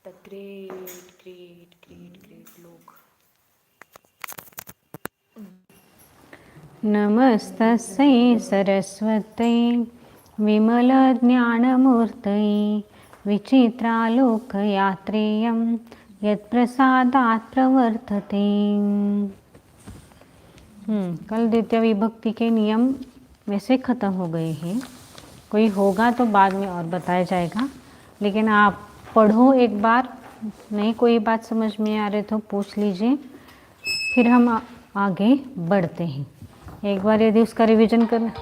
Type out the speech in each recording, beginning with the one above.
The great great great great लोग। नमस्तस्यै सरस्वत्यै विमलज्ञानमूर्तये विचित्रालोकयात्रेयं यत्प्रसादात् प्रवर्तते। कल द्वितीय विभक्ति के नियम वैसे ख़त्म हो गए हैं, कोई होगा तो बाद में और बताया जाएगा, लेकिन आप पढ़ो एक बार, नहीं कोई बात समझ में आ रहे तो पूछ लीजिए, फिर हम आगे बढ़ते हैं। एक बार यदि उसका रिवीजन करना,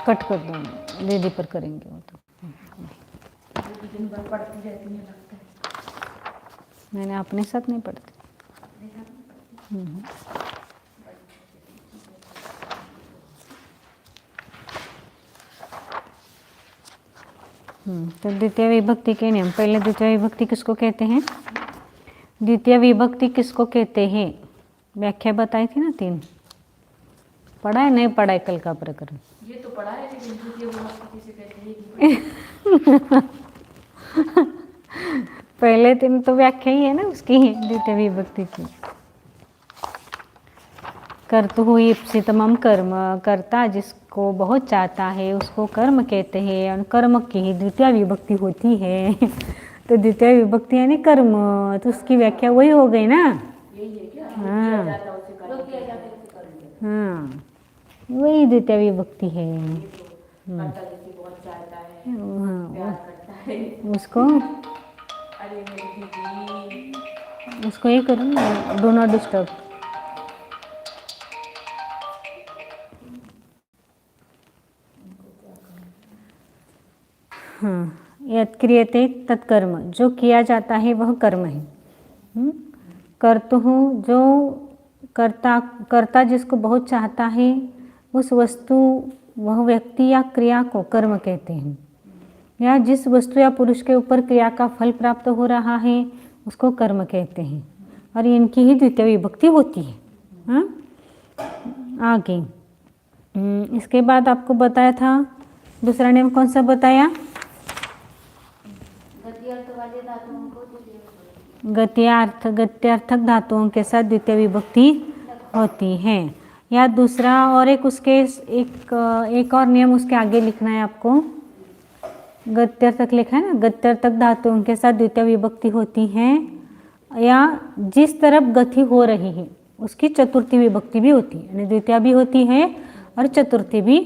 कट कर दो, दीदी पर करेंगे वो तो। दिन भर पढ़ती रहती है लगता है। मैंने अपने साथ नहीं पढ़ती। तो द्वितीय विभक्ति के नियम, पहले द्वितीय विभक्ति किसको कहते हैं? द्वितीय विभक्ति किसको कहते हैं? व्याख्या बताई थी ना 3। पढ़ा है नहीं पढ़ा है कल का प्रकरण? ये तो पढ़ा है, लेकिन द्वितीय विभक्ति किसे कहते हैं? पहले 3 तो व्याख्या ही है ना उसकी, द्वितीय विभक्ति की। कर्तुः ईप्सितमं कर्म, कर्ता जिसको बहुत चाहता है उसको कर्म कहते हैं, और कर्म की ही द्वितीय विभक्ति होती है। तो द्वितीय विभक्ति यानी कर्म, तो उसकी व्याख्या वही हो गई ना। यही है क्या? हाँ किया जाता है उसे कर्म, किया जाता है उसे कर्म। हाँ, वही द्वितीय विभक्ति है। कर्ता जिसे बहुत चाहता है, हाँ, प्यार करता है उसको, अरे मेरी दीदी, उसको ये करो ना, डू नॉट डिस्टर्ब। हाँ, यत् क्रियते तत्कर्म, जो किया जाता है वह कर्म है। कर्तुः, जो कर्ता जिसको बहुत चाहता है, उस वस्तु, वह व्यक्ति या क्रिया को कर्म कहते हैं, या जिस वस्तु या पुरुष के ऊपर क्रिया का फल प्राप्त हो रहा है उसको कर्म कहते हैं, और इनकी ही द्वितीय विभक्ति होती है। हाँ, आगे इसके बाद आपको बताया था दूसरा नियम कौन सा बताया? गत्यर्थक धातुओं के साथ द्वितीय विभक्ति होती है। या दूसरा और एक उसके एक और नियम उसके आगे लिखना है आपको। गत्यर्थक लिखा है ना, गत्यर्थक धातुओं के साथ द्वितीय विभक्ति होती है, या जिस तरफ गति हो रही है उसकी चतुर्थी विभक्ति भी होती है, यानी द्वितीय भी होती है और चतुर्थी भी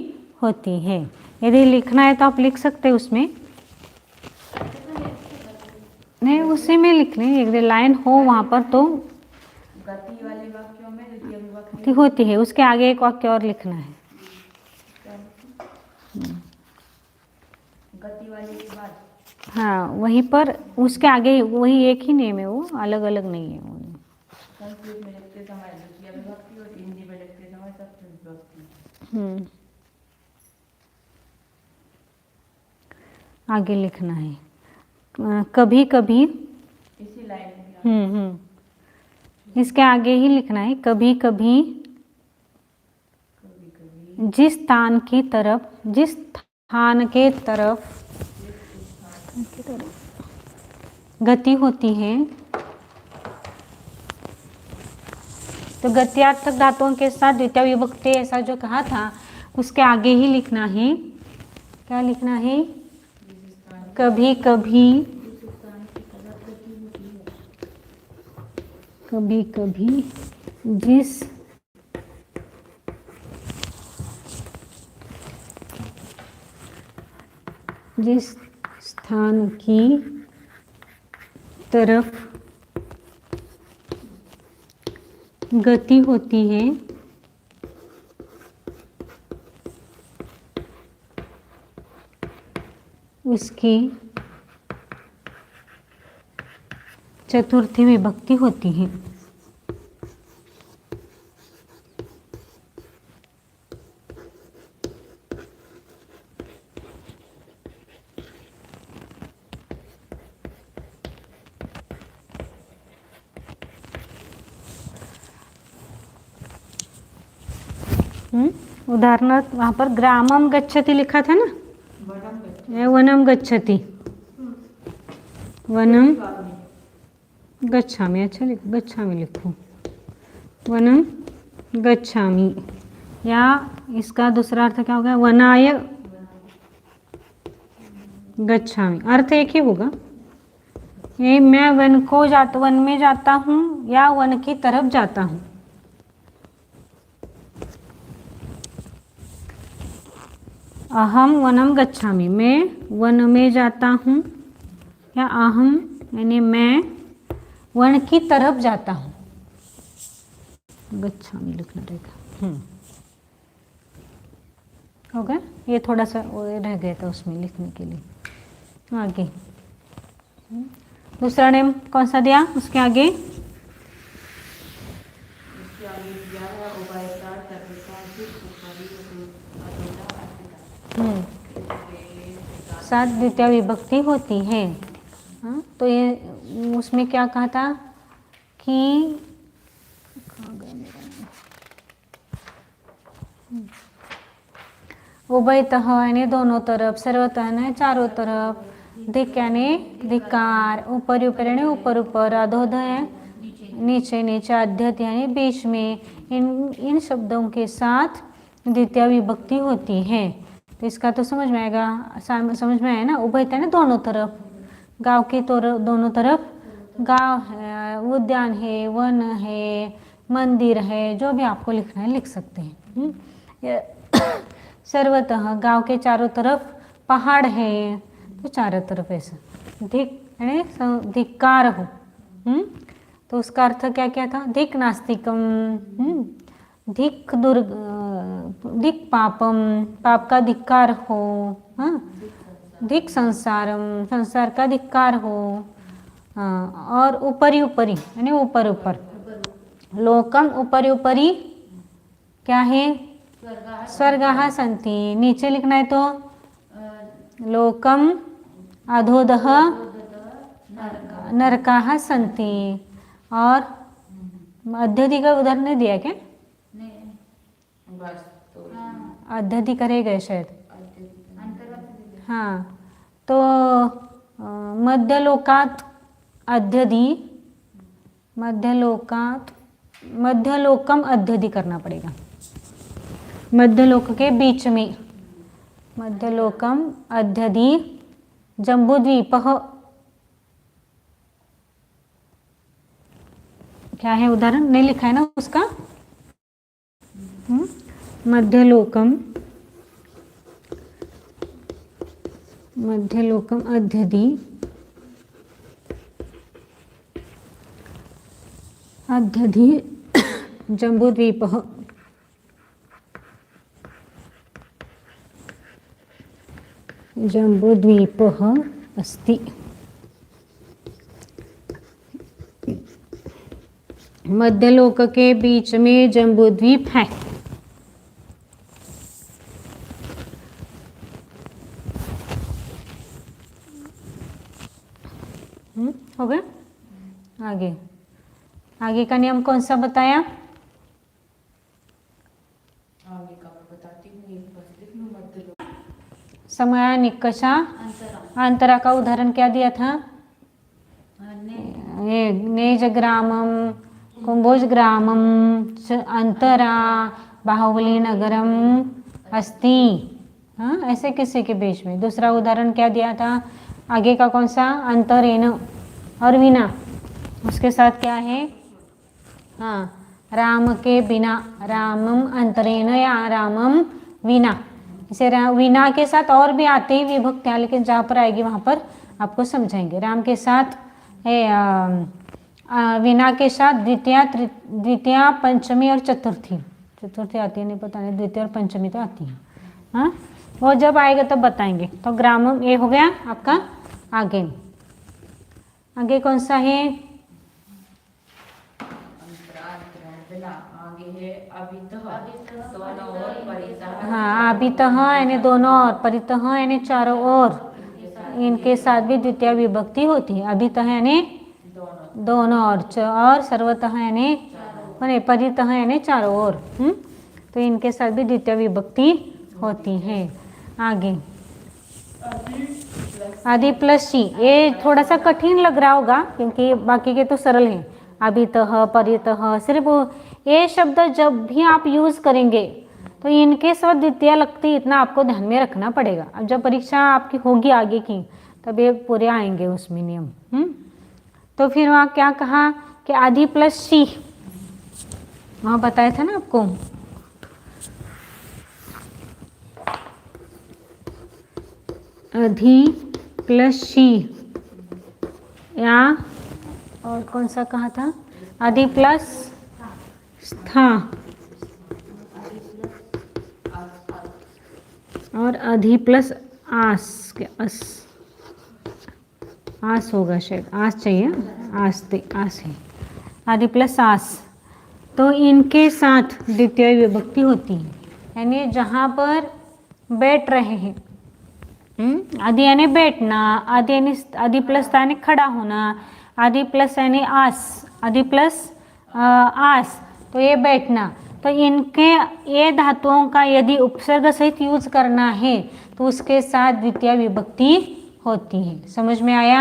होती है। यदि लिखना है तो आप लिख सकते हैं उसमें, नहीं उसी में लिख लें, एक लाइन हो वहाँ पर तो गति वाले वाक्यों में द्वितीय विभक्ति होती है, उसके आगे एक वाक्य और लिखना है। गति वाले के बाद, हाँ वहीं पर उसके आगे वही एक ही नेम है, वो अलग अलग नहीं है। संस्कृत में लिखते समय द्वितीय विभक्ति और हिंदी में लिखते समय चतुर्थी विभक्ति। आगे लिखना है कभी कभी, इसी लाइन में इसके आगे ही लिखना है कभी कभी जिस स्थान की तरफ, जिस स्थान के तरफ गति होती है, तो गत्यार्थक धातुओं के साथ द्वितीय विभक्ति ऐसा जो कहा था उसके आगे ही लिखना है। क्या लिखना है? कभी कभी, कभी कभी जिस स्थान की तरफ गति होती है उसकी चतुर्थी विभक्ति होती है। उदाहरणार्थ वहाँ पर ग्रामम गच्छति लिखा था ना, ये वनम गच्छति, वनम गच्छामि, अच्छा लिखो, गच्छामि लिखो, वनम गच्छामि। या इसका दूसरा अर्थ क्या होगा, वनाय गच्छामि, अर्थ एक ही होगा। ये मैं वन में जाता हूँ या वन की तरफ जाता हूँ। अहम वनम गच्छामि, मैं वन में जाता हूँ, या अहम यानी मैं वन की तरफ जाता हूँ। गच्छामि लिखना रहेगा। हो गया, ये थोड़ा सा रह गया था उसमें लिखने के लिए। आगे दूसरा नेम कौन सा दिया, उसके आगे दिया है उभयता, चतुर्था, उपरि, अधोधा, अस्थिता। सात द्वितीय विभक्ति होती है। हाँ, तो ये उसमें क्या कहा था कि उभयतः यानी दोनों तरफ, सर्वतः यानी चारों तरफ, धिक यानी धिक्कार, ऊपर ऊपर यानी ऊपर ऊपर, अधोधः है नीचे नीचे, अध्यत यानी बीच में। इन शब्दों के साथ द्वितीय विभक्ति होती है। तो इसका तो समझ में आएगा, समझ में आया ना। उभयतः यानी दोनों तरफ, गांव के दोनों तरफ, गांव है, उद्यान है, वन है, मंदिर है, जो भी आपको लिखना है लिख सकते हैं। सर्वतः गांव के चारों तरफ पहाड़ है, तो चारों तरफ ऐसा धिक यानी धिक्कार हो। तो उसका अर्थ क्या क्या था, धिक नास्तिकम, धिक धिक पापम, पाप का धिक्कार हो। हाँ, धिक संसारम, संसार का धिक्कार हो। और ऊपरी ऊपरी यानी ऊपर ऊपर, लोकम ऊपरी ऊपरी क्या है, स्वर्गाः सन्ति। नीचे लिखना है तो लोकम अधोदः नरकाः सन्ति। और अध्यधि का उदाहरण नहीं दिया क्या, अध्यधि करेगा शायद। हाँ, तो मध्यलोकात अध्यधि, मध्यलोकम अध्यधि करना पड़ेगा, मध्यलोक के बीच में, मध्यलोकम अध्यधि। जम्बूद्वीपः क्या है, उदाहरण नहीं लिखा है ना उसका। मध्यलोकम अध्यधि, अध्यधि जम्बूद्वीपः। जम्बूद्वीपः अस्ति। मध्यलोक के बीच में जम्बूद्वीप है। हो गया। आगे आगे का नियम कौन सा बताया, आगे का मैं बताती हूँ, एक बस लिख लो, मध्यलोक। समय निकषा अंतरा का उदाहरण क्या दिया था, नेज ग्रामम, कुंभोज ग्रामम, अंतरा बाहुबली नगरम अस्ति। हाँ, ऐसे किसी के बीच में। दूसरा उदाहरण क्या दिया था, आगे का कौन सा, अंतरेण और विना, उसके साथ क्या है, हाँ, राम के बिना, रामम अंतरेण या रामम विना। इसे विना के साथ और भी आते ही विभक्तियाँ, लेकिन जहाँ पर आएगी वहाँ पर आपको समझाएंगे। राम के साथ है, विना के साथ द्वितीया पंचमी और चतुर्थी। चतुर्थी आती है नहीं, पता नहीं, द्वितीय और पंचमी तो आती है। हाँ, वो जब आएगा तब बताएंगे। तो ग्रामम ये हो गया आपका। आगे कौन सा है, आगे है अभितः, दोनों ओर, परितः। हाँ, अभितः यानी दोनों ओर, परितः यानी चारों ओर। इनके साथ भी द्वितीय विभक्ति होती है। अभितः यानी दोनों ओर, और सर्वतः यानी परितः यानी चारों ओर। तो इनके साथ भी द्वितीय विभक्ति होती है। आगे आदि प्लस शी, ये थोड़ा सा कठिन लग रहा होगा क्योंकि बाकी के तो सरल हैं। अभितः, परितः, सिर्फ ये शब्द जब भी आप यूज करेंगे तो इनके साथ द्वितीय लगती इतना आपको ध्यान में रखना पड़ेगा। अब जब परीक्षा आपकी होगी आगे की तब ये पूरे आएंगे उसमें नियम। तो फिर वहाँ क्या कहा कि आदि प्लस शी, वहाँ बताया था ना आपको, अधि प्लस शी, या और कौन सा कहा था, अधि प्लस स्था और अधि प्लस आस, के अस, आस होगा शायद, आस चाहिए, आस है, आदि प्लस आस। तो इनके साथ द्वितीय विभक्ति होती है, यानी जहाँ पर बैठ रहे हैं, आदि यानी बैठना, आदि यानी आदि प्लस यानी खड़ा होना, आदि प्लस यानी आस, आदि प्लस आस, तो ये बैठना। तो इनके ये धातुओं का यदि उपसर्ग सहित यूज करना है तो उसके साथ द्वितीय विभक्ति होती है। समझ में आया?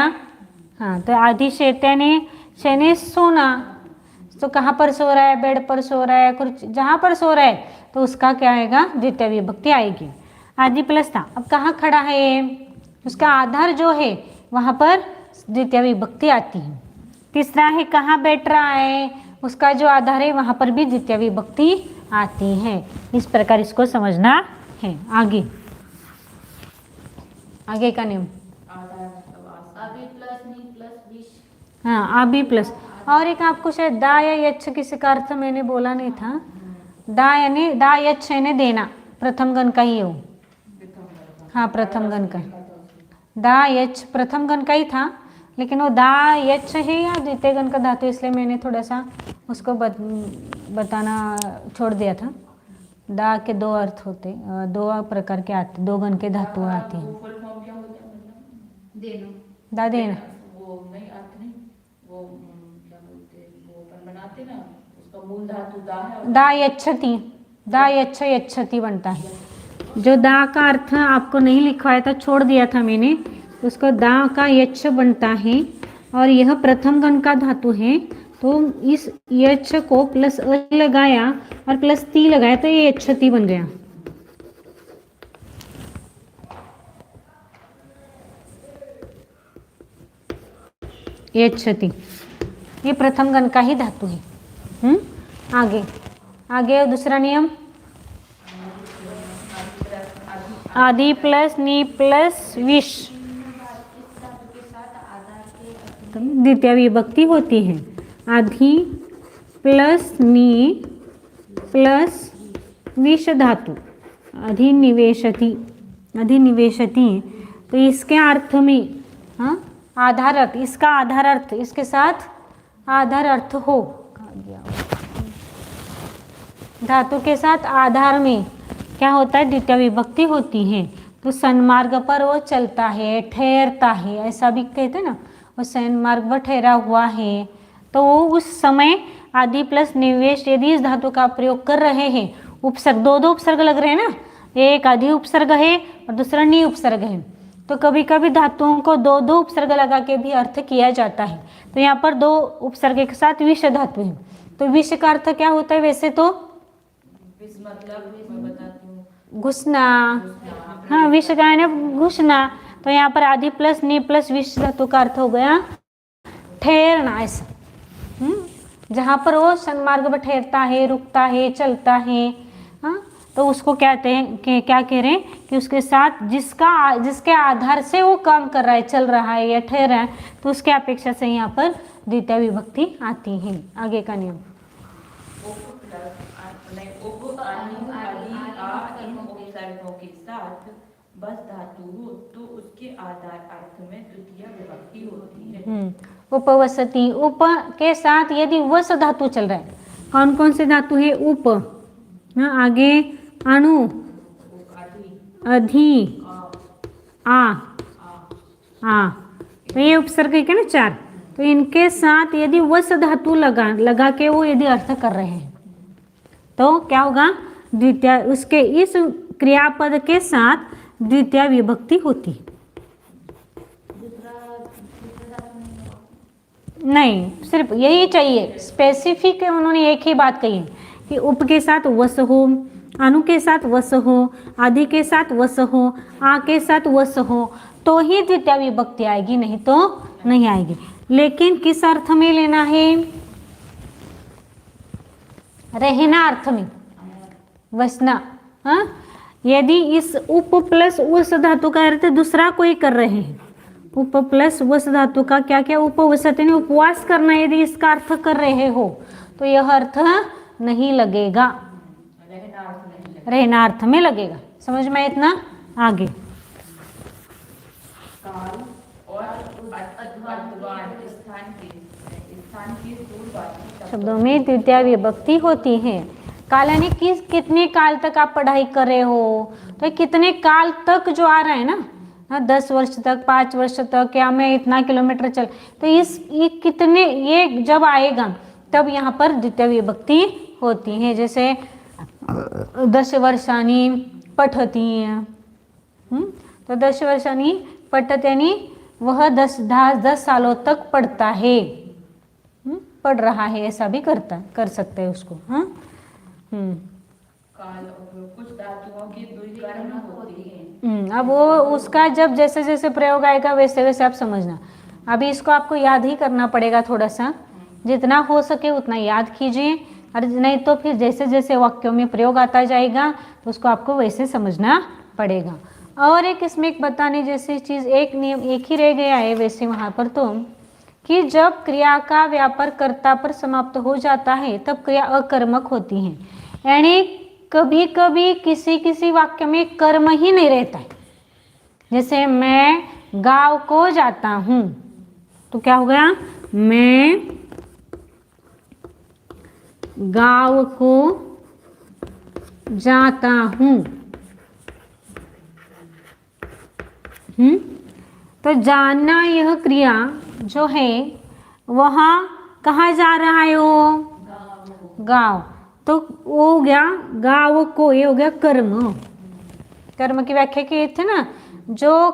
हाँ, तो आदि शैने सोना, तो कहाँ पर सो रहा है, बेड पर सो रहा है, कुछ जहाँ पर सो रहा है तो उसका क्या आएगा, द्वितीय विभक्ति आएगी। आदि प्लस था, अब कहाँ खड़ा है ये, उसका आधार जो है वहाँ पर द्वितीय विभक्ति आती है। तीसरा है कहाँ बैठ रहा है, उसका जो आधार है वहाँ पर भी द्वितीय विभक्ति आती है। इस प्रकार इसको समझना है। आगे का नियम, हाँ, अभी प्लस, और एक आपको शायद दा या यच्छ किसी का अर्थ मैंने बोला नहीं था। दा यानी दा यच्छ यानी देना, प्रथम गण का ही हो, हाँ प्रथम गण का, दा यच्छ प्रथम गण का ही था, लेकिन वो दा यच्छ है या द्वितीय गण का धातु, इसलिए मैंने थोड़ा सा उसको बताना छोड़ दिया था। दा के दो अर्थ होते, दो प्रकार के आते, दो गण के धातु आते हैं। दा देना, वो नहीं अर्थ नहीं, वो क्या बोलते हैं, वो अपन बनाते ना, उसका मूल धातु दा है। दा यच्छति, दा यच्छ यच्छति बनता है। जो दा का अर्थ आपको नहीं लिखवाया था, छोड़ दिया था मैंने, उसको दा का यच्छ बनता है, और यह प्रथम गण का धातु है, तो इस यच्छ को प्लस अ लगाया और प्लस ती लगाया तो ये यच्छति बन गया। यच्छति, ये प्रथम गण का ही धातु है। आगे दूसरा नियम, आदि प्लस नी प्लस विश, द्वितीय विभक्ति होती है। आदि प्लस नी प्लस विश धातु, अधिनिवेशति, अधिनिवेशति, तो इसके अर्थ में, हाँ, आधार अर्थ, इसका आधार अर्थ, इसके साथ आधार अर्थ हो, धातु के साथ आधार में क्या होता है, द्वितीय विभक्ति होती है। तो सन्मार्ग पर वो चलता है, ठहरता है, ऐसा भी कहते हैं ना, वो सन्मार्ग पर ठहरा हुआ है, तो वो उस समय आदि प्लस निवेश यदि इस धातु का प्रयोग कर रहे हैं, उपसर्ग, दो उपसर्ग लग रहे हैं ना, एक आदि उपसर्ग है और दूसरा नी उपसर्ग है, तो कभी कभी धातुओं को दो उपसर्ग लगा के भी अर्थ किया जाता है। तो यहाँ पर दो उपसर्ग के साथ विष धातु है, तो विष का अर्थ क्या होता है वैसे तो, मतलब मैं बताती हूँ, घुसना, हाँ, विष का है ना घुसना, तो यहाँ पर आदि प्लस नी प्लस विष धातु का अर्थ हो गया ठहरना, ऐसा। जहाँ पर वो सन्मार्ग पर ठहरता है, रुकता है, चलता है, हाँ, तो उसको कहते हैं कि क्या कह रहे हैं कि उसके साथ जिसके आधार से वो काम कर रहा है, चल रहा है या ठहरा है, तो उसके अपेक्षा से यहाँ पर द्वितीय विभक्ति आती है। आगे का नियम, उपसर्गों के साथ बस धातु हो तो उसके आधार अर्थ में द्वितीय विभक्ति होती है। उपवसति, उप के साथ यदि वस धातु चल रहा है, कौन कौन से धातु है, उप, हाँ, आगे अणु, अधि, आ, तो ये उपसर्ग है ना चार, तो इनके साथ यदि वस धातु लगा के वो यदि अर्थ कर रहे हैं तो क्या होगा, द्वितीय, उसके इस क्रियापद के साथ द्वितीय विभक्ति होती है। नहीं, सिर्फ यही चाहिए, स्पेसिफिक उन्होंने एक ही बात कही है कि उप के साथ वस हो, अनु के साथ वस हो, आदि के साथ वस हो, आ के साथ वस हो तो ही द्वितीय विभक्ति आएगी, नहीं तो नहीं आएगी। लेकिन किस अर्थ में लेना है? रहना अर्थ में, वसना। हाँ, यदि इस उप प्लस उस धातु का अर्थ दूसरा कोई कर रहे हैं, उप प्लस वस धातु का क्या क्या उपवसते ने उपवास करना, यदि इसका अर्थ कर रहे हो तो यह अर्थ नहीं लगेगा, रहना अर्थ में लगेगा। समझ में इतना? आगे काल और स्थान की पूर्ववाची शब्दों में द्वितीय विभक्ति होती है। काल यानी कितने काल तक आप पढ़ाई कर रहे हो, तो कितने काल तक जो आ रहा है ना, 10 वर्ष तक, 5 वर्ष तक, या मैं इतना किलोमीटर चल, तो ये कितने, ये जब आएगा तब यहाँ पर द्वितीय विभक्ति होती है। जैसे 10 वर्षानी पठती, तो 10 वर्षानी पठत यानी वह 10 सालों तक पढ़ता है, पढ़ रहा है, ऐसा भी कर सकते हैं उसको। हाँ, काल और कुछ धातुओं की द्विकरण होती है। अब वो उसका जब जैसे जैसे प्रयोग आएगा वैसे वैसे आप समझना। अभी इसको आपको याद ही करना पड़ेगा, थोड़ा सा जितना हो सके उतना याद कीजिए, और नहीं तो फिर जैसे जैसे वाक्यों में प्रयोग आता जाएगा तो उसको आपको वैसे समझना पड़ेगा। और एक इसमें एक बताने जैसी चीज़, एक नियम एक ही रह गया है वैसे वहाँ पर, तो कि जब क्रिया का व्यापार कर्ता पर समाप्त हो जाता है तब क्रिया अकर्मक होती है, यानी कभी कभी किसी किसी वाक्य में कर्म ही नहीं रहता है। जैसे मैं गांव को जाता हूँ, तो क्या हो गया? मैं गांव को जाता हूँ। तो जानना यह क्रिया जो है वहाँ कहाँ जा रहा है? वो गांव, तो वो हो गया गांव को, ये हो गया कर्म। कर्म की व्याख्या की थे ना, जो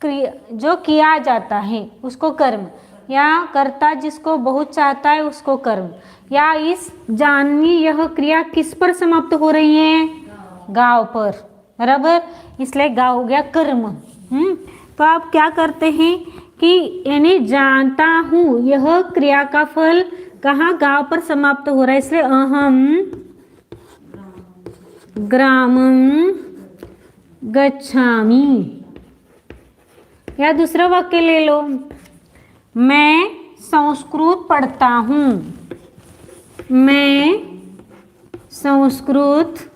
किया जाता है उसको कर्म, या कर्ता जिसको बहुत चाहता है उसको कर्म। या इस जाननी यह क्रिया किस पर समाप्त हो रही है? गांव पर, बराबर, इसलिए गांव हो गया कर्म। तो आप क्या करते हैं कि यानी जानता हूँ यह क्रिया का फल कहाँ? गांव पर समाप्त हो रहा है, इसलिए अहम ग्रामं गच्छामि। या दूसरा वाक्य ले लो, मैं संस्कृत पढ़ता हूँ, मैं संस्कृत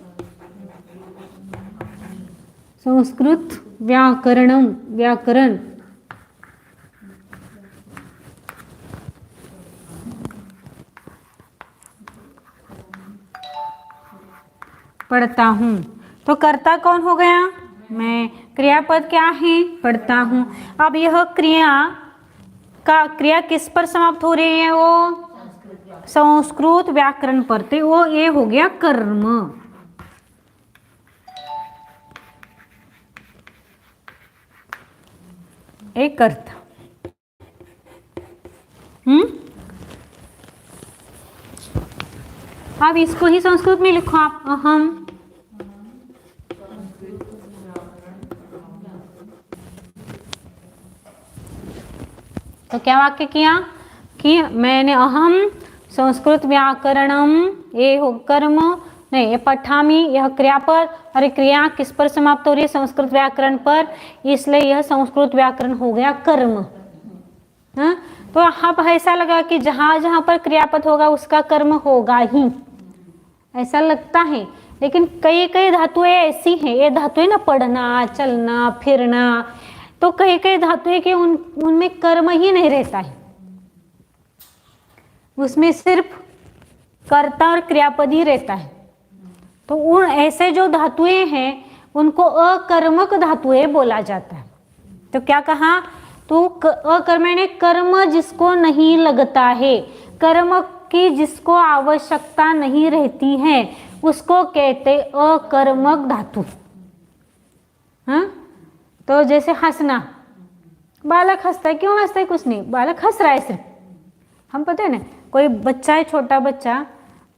व्याकरण पढ़ता हूँ। तो कर्ता कौन हो गया? मैं। क्रियापद क्या है? पढ़ता हूँ। अब यह क्रिया किस पर समाप्त हो रही है? वो संस्कृत व्याकरण पर, तो वो ये हो गया कर्म। एक अर्थ। अब इसको ही संस्कृत में लिखो आप, अहम तो क्या वाक्य किया कि मैंने अहम संस्कृत व्याकरणम, ये हो कर्म, नहीं ये पठामी, यह क्रियापद, और क्रिया किस पर समाप्त हो रही है? संस्कृत व्याकरण पर, इसलिए यह संस्कृत व्याकरण हो गया कर्म। हाँ, तो अब ऐसा लगा कि जहां जहां पर क्रियापद होगा उसका कर्म होगा ही, ऐसा लगता है। लेकिन कई कई धातुएं ऐसी हैं, ये धातुएं ना पढ़ना, चलना, फिरना, तो कई कई धातुएं के उनमें कर्म ही नहीं रहता है, उसमें सिर्फ कर्ता और क्रियापद ही रहता है। तो उन ऐसे जो धातुएं हैं उनको अकर्मक धातुएं बोला जाता है। तो क्या कहा? तो अकर्म यानी कर्म जिसको नहीं लगता है, कर्म की जिसको आवश्यकता नहीं रहती है, उसको कहते अकर्मक धातु। हाँ, तो जैसे हंसना, बालक हंसता है, क्यों हंसता है? कुछ नहीं, बालक हंस रहा है सिर्फ, हम पता है ना, कोई बच्चा है, छोटा बच्चा,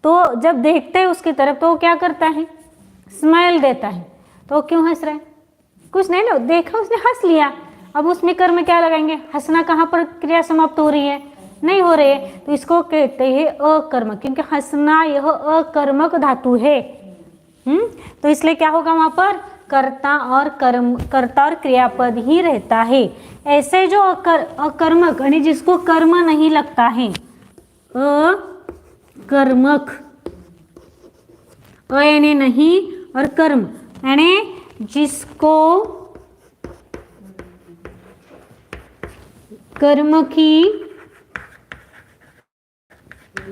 तो जब देखते हैं उसकी तरफ तो वो क्या करता है, स्माइल देता है। तो वो क्यों हंस रहा है? कुछ नहीं ना, देखा उसने हंस लिया। अब उसमें कर्म क्या लगाएंगे? हंसना कहाँ पर क्रिया समाप्त हो रही है? नहीं हो रही है, तो इसको कहते हैं अकर्मक, क्योंकि हंसना यह अकर्मक धातु है। तो इसलिए क्या होगा वहां पर? कर्ता और क्रियापद ही रहता है। ऐसे जो अकर्मक यानी जिसको कर्म नहीं लगता है, अकर्मक, अ यानी नहीं और कर्म यानी जिसको कर्म की,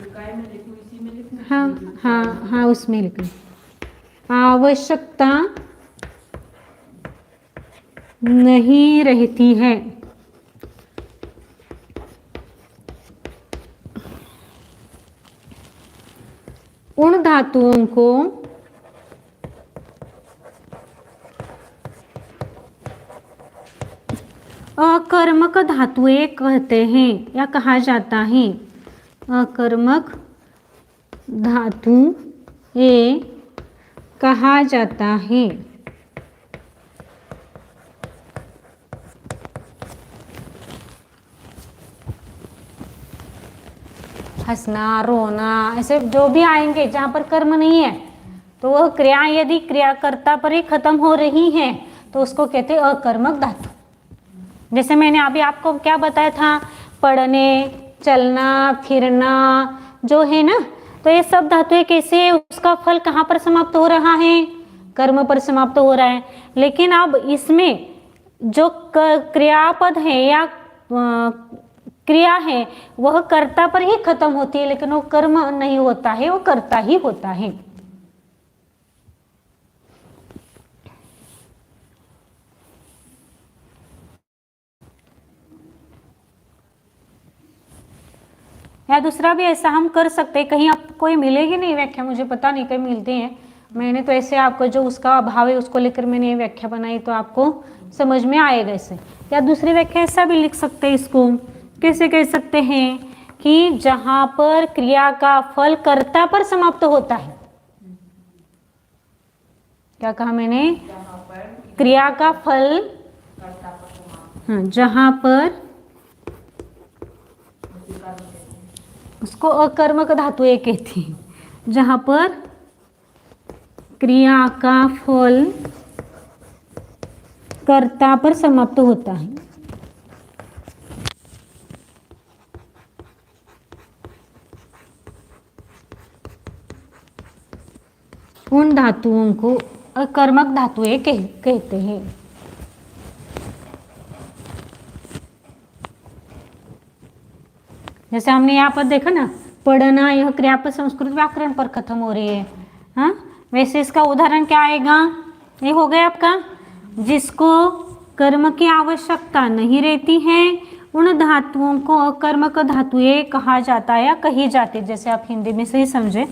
काय में लिखूं, इसी में लिखूं? हाँ हाँ हाँ उसमें लिखना, आवश्यकता नहीं रहती है। उन धातुओं को अकर्मक धातुएं कहते हैं या कहा जाता है। अकर्मक धातु ये कहा जाता है। हंसना, रोना, ऐसे जो भी आएंगे जहां पर कर्म नहीं है, तो वह क्रिया यदि क्रियाकर्ता पर ही खत्म हो रही है तो उसको कहते हैं अकर्मक धातु। जैसे मैंने अभी आपको क्या बताया था, पढ़ने, चलना, फिरना जो है ना, तो ये सब धातुएं कैसे है, उसका फल कहाँ पर समाप्त हो रहा है? कर्म पर समाप्त हो रहा है। लेकिन अब इसमें जो क्रियापद है या क्रिया है वह कर्ता पर ही खत्म होती है, लेकिन वो कर्म नहीं होता है, वो कर्ता ही होता है। या दूसरा भी ऐसा हम कर सकते हैं, कहीं आपको कोई मिलेगी नहीं व्याख्या, मुझे पता नहीं कहीं मिलती हैं, मैंने तो ऐसे आपको जो उसका अभाव है उसको लेकर मैंने ये व्याख्या बनाई, तो आपको समझ में आएगा इससे। या दूसरी व्याख्या ऐसा भी लिख सकते हैं, इसको कैसे कह सकते हैं कि जहां पर क्रिया का फल कर्ता पर समाप्त होता है। क्या कहा मैंने? जहाँ पर क्रिया का फल, कर्ता पर समाप्त, हाँ, जहां पर उसी कर्म कहते हैं। उसको अकर्मक धातु ये कहती है, जहां पर क्रिया का फल कर्ता पर समाप्त होता है। उन धातुओं को अकर्मक धातुएं कहते हैं। जैसे हमने यहाँ पर देखा ना, पढ़ना यह क्रियापद संस्कृत व्याकरण पर खत्म हो रही है, हाँ, वैसे इसका उदाहरण क्या आएगा? ये हो गया आपका, जिसको कर्म की आवश्यकता नहीं रहती है उन धातुओं को अकर्मक धातुएं कहा जाता है या कही जाती है, जैसे आप हिंदी में सही समझे।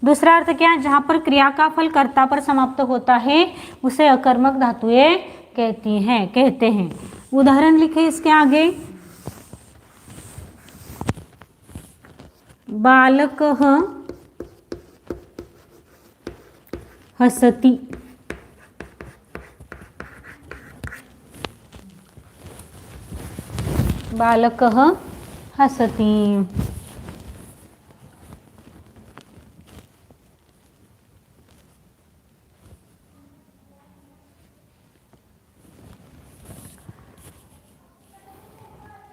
दूसरा अर्थ क्या है? जहां पर क्रिया का फल कर्ता पर समाप्त होता है उसे अकर्मक धातुएं कहते हैं। उदाहरण लिखे इसके आगे, बालकः हसति, बालकः हसति।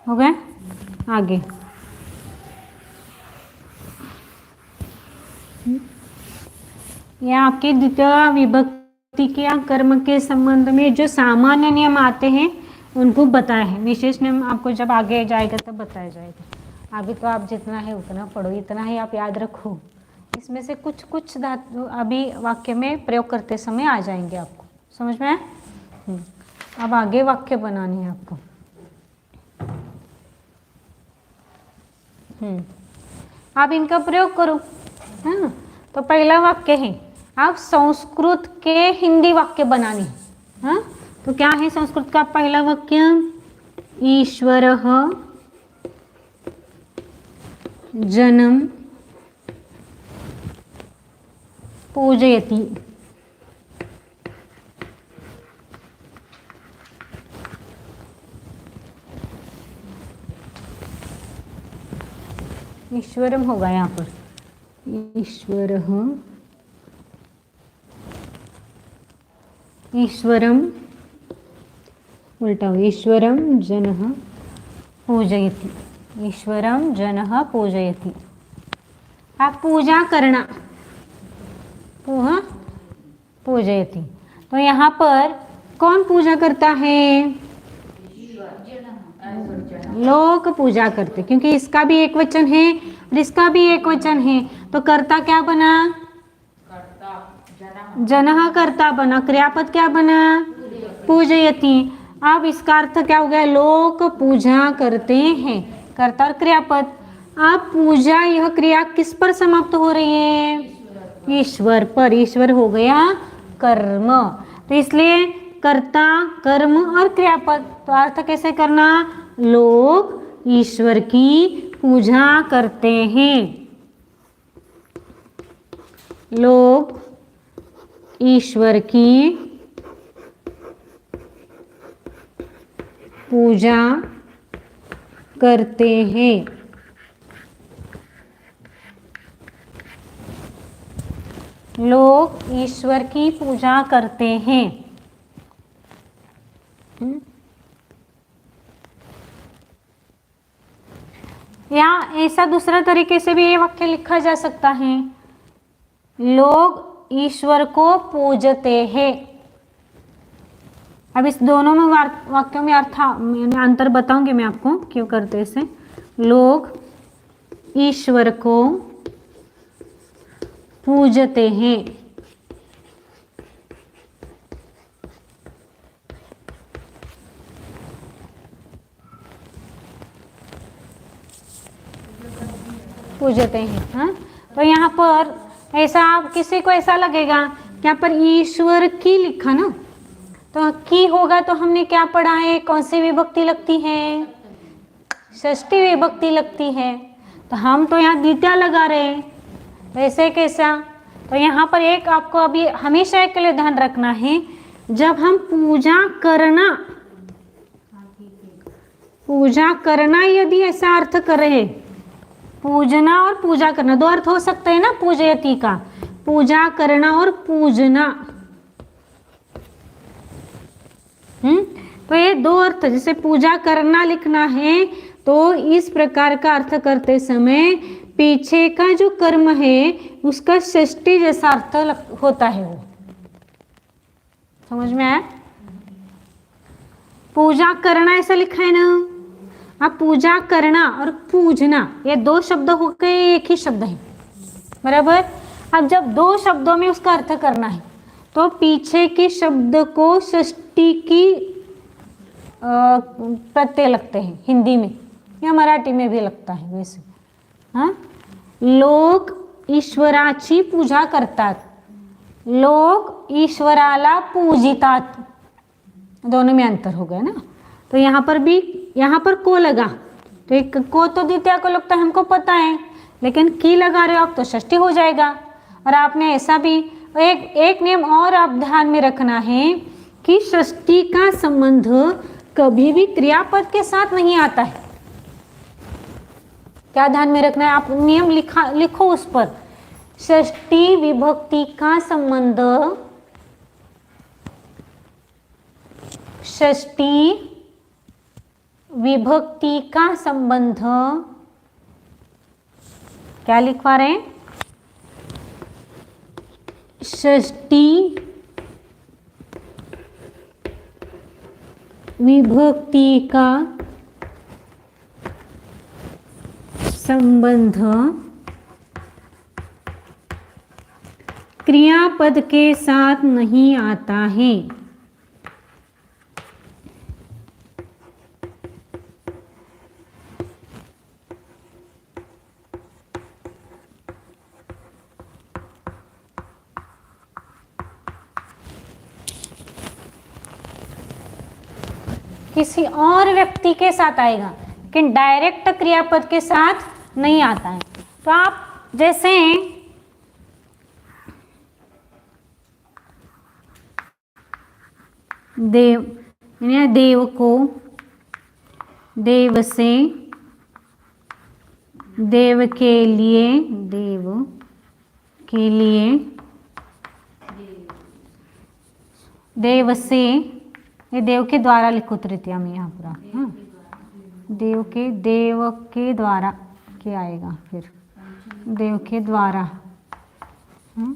हो गए? आगे यह आपके द्वितीय विभक्ति के या कर्म के संबंध में जो सामान्य नियम आते हैं उनको बताया है। विशेष नियम आपको जब आगे जाएगा तब बताया जाएगा। अभी तो आप जितना है उतना पढ़ो, इतना ही आप याद रखो। इसमें से कुछ धातु अभी वाक्य में प्रयोग करते समय आ जाएंगे, आपको समझ में आए? अब आगे वाक्य बनानी है आपको। आप इनका प्रयोग करो, है ना। तो पहला वाक्य है, आप संस्कृत के हिंदी वाक्य बनाने हैं, हाँ? तो क्या है संस्कृत का पहला वाक्य? ईश्वरः जनं पूजयति। ईश्वरम होगा यहाँ पर, ईश्वरः, ईश्वरम उल्टा हो, ईश्वरम जनः पूजयति, ईश्वरम जनः पूजयति। आप पूजा करना, पूजयति। तो यहाँ पर कौन पूजा करता है? लोग पूजा करते, क्योंकि इसका भी एक वचन है और इसका भी एक वचन है, तो कर्ता क्या बना? जनः कर्ता बना, क्रियापद क्या बना? पूजयति। अब इसका अर्थ क्या हो गया? लोग पूजा करते हैं, कर्ता और क्रियापद। अब पूजा, यह क्रिया किस पर समाप्त हो रही है? ईश्वर पर। ईश्वर हो गया कर्म, तो इसलिए कर्ता, कर्म और क्रियापद। तो अर्थ कैसे करना? लोग ईश्वर की पूजा करते हैं, लोग ईश्वर की पूजा करते हैं। लोग ईश्वर की पूजा करते हैं। या ऐसा दूसरा तरीके से भी ये वाक्य लिखा जा सकता है, लोग ईश्वर को पूजते हैं। अब इस दोनों में वाक्यों में अंतर बताऊंगी मैं आपको क्यों करते इसे। लोग ईश्वर को पूजते हैं, पूजते हैं। हाँ, तो यहाँ पर ऐसा, आप किसी को ऐसा लगेगा कि यहाँ पर ईश्वर की लिखा ना, तो की होगा तो हमने क्या पढ़ा है? कौन सी विभक्ति लगती है? षष्ठी विभक्ति लगती है। तो हम तो यहाँ द्वितीया लगा रहे हैं, वैसे कैसा? तो यहाँ पर एक आपको अभी हमेशा एक के लिए ध्यान रखना है, जब हम पूजा करना यदि ऐसा अर्थ कर रहे हैं, पूजना और पूजा करना दो अर्थ हो सकते हैं ना पूजयति का, पूजा करना और पूजना। तो ये दो अर्थ, जैसे पूजा करना लिखना है तो इस प्रकार का अर्थ करते समय पीछे का जो कर्म है उसका षष्ठी जैसा अर्थ होता है। वो समझ में आया? पूजा करना ऐसा लिखा है ना, अब पूजा करना और पूजना ये दो शब्द हो गए, एक ही शब्द है, बराबर। अब जब दो शब्दों में उसका अर्थ करना है तो पीछे के शब्द को षष्ठी की प्रत्यय लगते हैं, हिंदी में या मराठी में भी लगता है वैसे। हाँ, लोग ईश्वराची पूजा करतात, लोग ईश्वराला पूजितात, दोनों में अंतर हो गया ना। तो यहाँ पर भी, यहाँ पर को लगा तो एक को तो द्वितीया को लगता है, हमको पता है, लेकिन की लगा रहे हो आप तो षष्ठी हो जाएगा। और आपने ऐसा भी एक नियम और आप ध्यान में रखना है कि षष्ठी का संबंध कभी भी क्रियापद के साथ नहीं आता है। क्या ध्यान में रखना है? आप नियम लिखो उस पर। षष्ठी विभक्ति का संबंध, षष्ठी विभक्ति का संबंध क्या लिखवा रहे हैं? षष्ठी विभक्ति का संबंध क्रियापद के साथ नहीं आता है। किसी और व्यक्ति के साथ आएगा, लेकिन डायरेक्ट क्रियापद के साथ नहीं आता है। तो आप जैसे देव, देव को, देव से, देव के लिए, देव के लिए, देव से, ये देव के द्वारा लिखो तृतीया में यहाँ पूरा, हाँ, देव के द्वारा क्या आएगा फिर, देव के द्वारा, हाँ,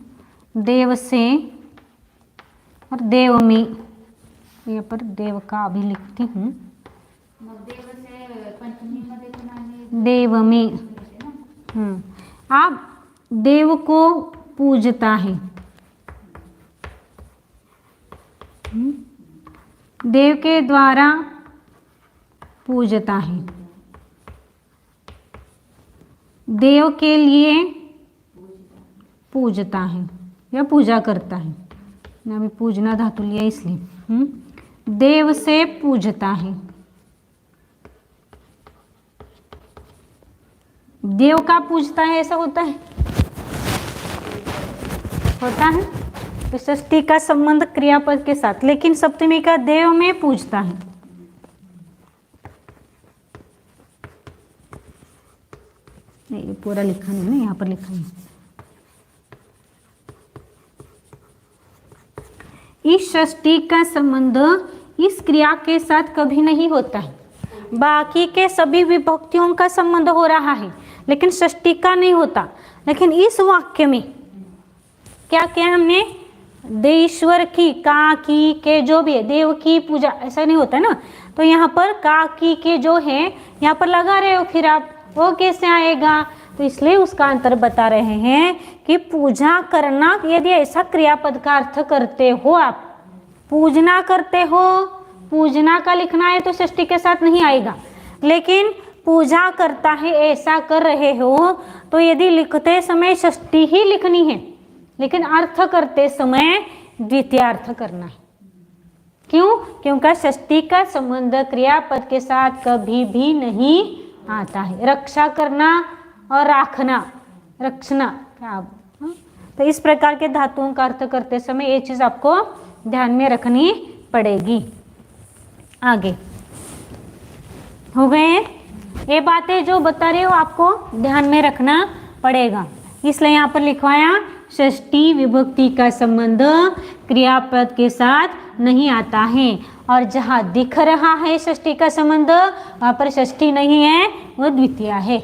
देव से और देव में, यहाँ पर देव का भी लिखती हूँ, देव में, आप देव को पूजता है, देव के द्वारा पूजता है, देव के लिए पूजता है या पूजा करता है, अभी पूजना धातु लिया इसलिए, देव से पूजता है, देव का पूजता है, ऐसा होता है, होता है। तो षष्ठी का संबंध क्रियापद के साथ, लेकिन सप्तमी का देव में पूजता है। नहीं, ये पूरा लिखा नहीं ना, यहाँ पर लिखा नहीं। इस षष्ठी का संबंध इस क्रिया के साथ कभी नहीं होता है। बाकी के सभी विभक्तियों का संबंध हो रहा है, लेकिन षष्ठी का नहीं होता। लेकिन इस वाक्य में क्या किया हमने, देश्वर की, का की के जो भी है, देव की पूजा, ऐसा नहीं होता ना। तो यहाँ पर का की के जो है यहाँ पर लगा रहे हो, फिर आप वो कैसे आएगा, तो इसलिए उसका अंतर बता रहे हैं कि पूजा करना, यदि ऐसा क्रियापद का अर्थ करते हो, आप पूजना करते हो, पूजना का लिखना है तो षष्ठी के साथ नहीं आएगा। लेकिन पूजा करता है ऐसा कर रहे हो, तो यदि लिखते समय षष्ठी ही लिखनी है, लेकिन अर्थ करते समय द्वितीय अर्थ करना है। क्यों? क्योंकि षष्ठी का संबंध क्रियापद के साथ कभी भी नहीं आता है। रक्षा करना और राखना, रक्षना, क्या, तो इस प्रकार के धातुओं का अर्थ करते समय ये चीज आपको ध्यान में रखनी पड़ेगी। आगे हो गए ये बातें जो बता रहे हो आपको ध्यान में रखना पड़ेगा, इसलिए यहाँ पर लिखवाया षष्ठी विभक्ति का संबंध क्रियापद के साथ नहीं आता है। और जहाँ दिख रहा है षष्ठी का संबंध, वहाँ पर षष्ठी नहीं है, वो द्वितीय है।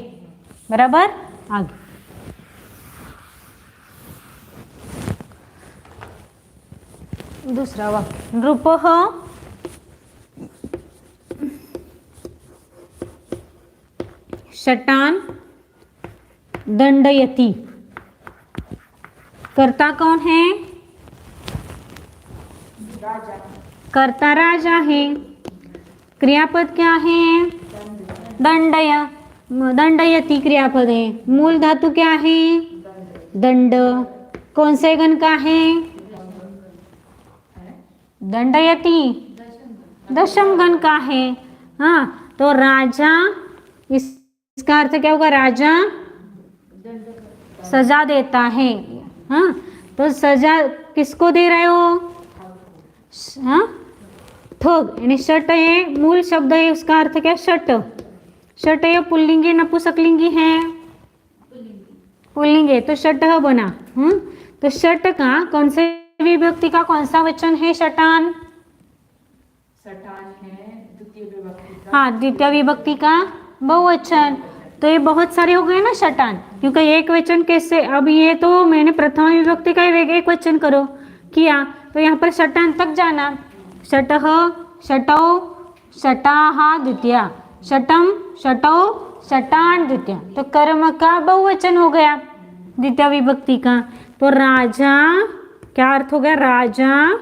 बराबर। आगे दूसरा वाक्य, नृपः शटान दंडयति। कर्ता कौन है? राजा। कर्ता राजा है। क्रियापद क्या है? दंडय, दंडयति क्रियापद है। मूल धातु क्या है? दंड। कौन से गण का है? दंडयति दशम गण का है। हाँ, तो राजा, इसका अर्थ क्या होगा? राजा सजा देता है। हाँ, तो सजा किसको दे रहे हो? हाँ, ठग, यानी शट है, मूल शब्द है, उसका अर्थ क्या? शट। शट है पुल्लिंगी नपुंसकलिंगी है? पुल्लिंग है, तो शट बना। तो शट का कौन से विभक्ति का कौन सा वचन है? शटान। सटान है द्वितीय विभक्ति का। हाँ, द्वितीय विभक्ति का बहुवचन। तो ये बहुत सारे हो गए ना शटान, क्योंकि एक वचन कैसे, अब ये तो मैंने प्रथम विभक्ति का एक वचन करो किया, तो यहाँ पर शटान तक जाना। शटः, शटौ, शटाहा द्वितीय, शटम, शटौ, शटान द्वितीय। तो कर्म का बहुवचन हो गया द्वितीय विभक्ति का। तो राजा, क्या अर्थ हो गया? राजा